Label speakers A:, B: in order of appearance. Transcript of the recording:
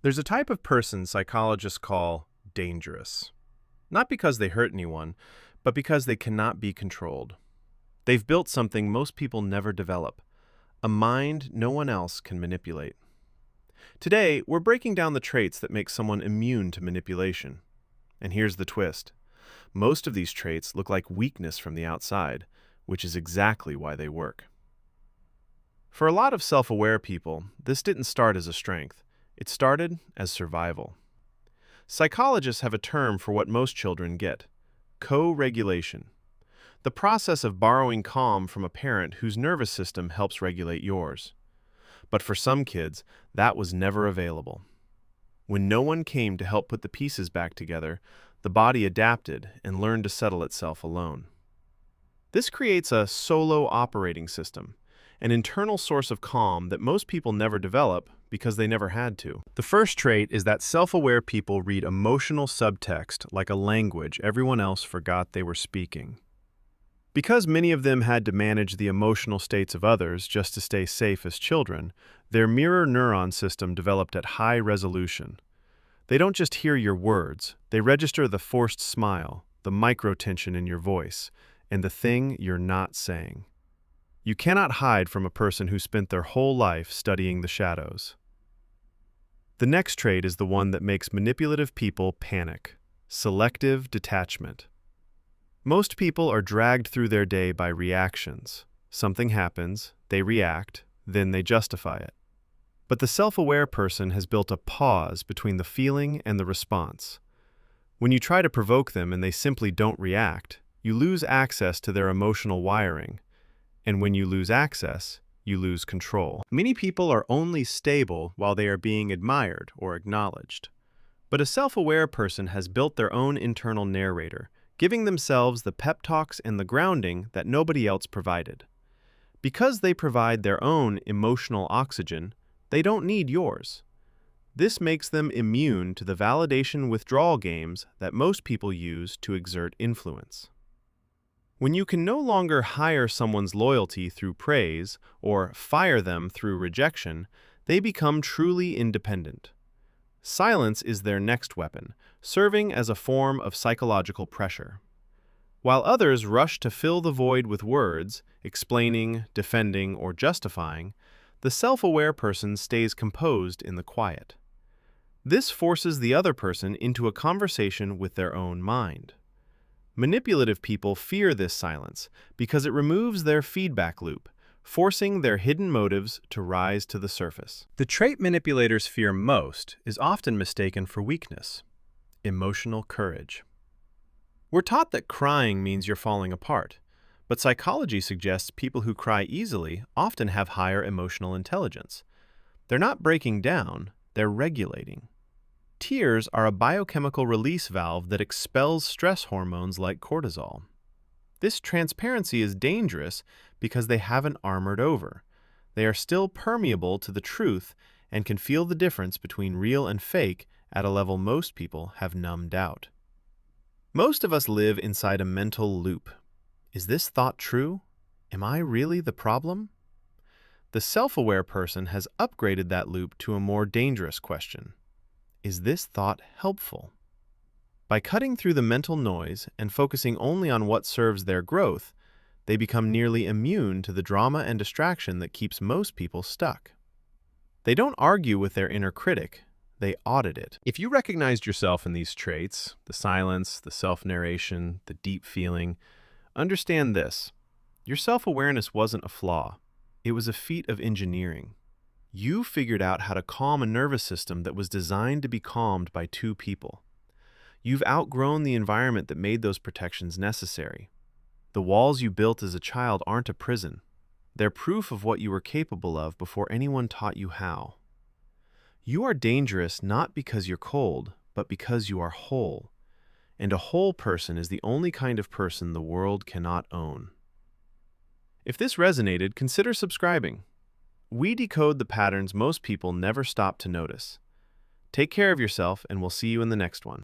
A: There's a type of person psychologists call dangerous. Not because they hurt anyone, but because they cannot be controlled. They've built something most people never develop, a mind no one else can manipulate. Today, we're breaking down the traits that make someone immune to manipulation. And here's the twist. Most of these traits look like weakness from the outside, which is exactly why they work. For a lot of self-aware people, this didn't start as a strength. It started as survival. Psychologists have a term for what most children get: co-regulation. The process of borrowing calm from a parent whose nervous system helps regulate yours. But for some kids, that was never available. When no one came to help put the pieces back together, the body adapted and learned to settle itself alone. This creates a solo operating system, an internal source of calm that most people never develop because they never had to. The first trait is that self-aware people read emotional subtext like a language everyone else forgot they were speaking. Because many of them had to manage the emotional states of others just to stay safe as children, their mirror neuron system developed at high resolution. They don't just hear your words, they register the forced smile, the micro-tension in your voice, and the thing you're not saying. You cannot hide from a person who spent their whole life studying the shadows. The next trait is the one that makes manipulative people panic: selective detachment. Most people are dragged through their day by reactions. Something happens, they react, then they justify it. But the self-aware person has built a pause between the feeling and the response. When you try to provoke them and they simply don't react, you lose access to their emotional wiring. And when you lose access, you lose control. Many people are only stable while they are being admired or acknowledged. But a self-aware person has built their own internal narrator, giving themselves the pep talks and the grounding that nobody else provided. Because they provide their own emotional oxygen, they don't need yours. This makes them immune to the validation withdrawal games that most people use to exert influence. When you can no longer hire someone's loyalty through praise or fire them through rejection, they become truly independent. Silence is their next weapon, serving as a form of psychological pressure. While others rush to fill the void with words, explaining, defending, or justifying, the self-aware person stays composed in the quiet. This forces the other person into a conversation with their own mind. Manipulative people fear this silence because it removes their feedback loop, forcing their hidden motives to rise to the surface. The trait manipulators fear most is often mistaken for weakness: emotional courage. We're taught that crying means you're falling apart, but psychology suggests people who cry easily often have higher emotional intelligence. They're not breaking down, they're regulating. Tears are a biochemical release valve that expels stress hormones like cortisol. This transparency is dangerous because they haven't armored over. They are still permeable to the truth and can feel the difference between real and fake at a level most people have numbed out. Most of us live inside a mental loop. Is this thought true? Am I really the problem? The self-aware person has upgraded that loop to a more dangerous question: is this thought helpful? By cutting through the mental noise and focusing only on what serves their growth, they become nearly immune to the drama and distraction that keeps most people stuck. They don't argue with their inner critic, they audit it. If you recognized yourself in these traits, the silence, the self-narration, the deep feeling, understand this: your self-awareness wasn't a flaw, it was a feat of engineering. You figured out how to calm a nervous system that was designed to be calmed by two people. You've outgrown the environment that made those protections necessary. The walls you built as a child aren't a prison. They're proof of what you were capable of before anyone taught you how. You are dangerous not because you're cold, but because you are whole. And a whole person is the only kind of person the world cannot own. If this resonated, consider subscribing. We decode the patterns most people never stop to notice. Take care of yourself, and we'll see you in the next one.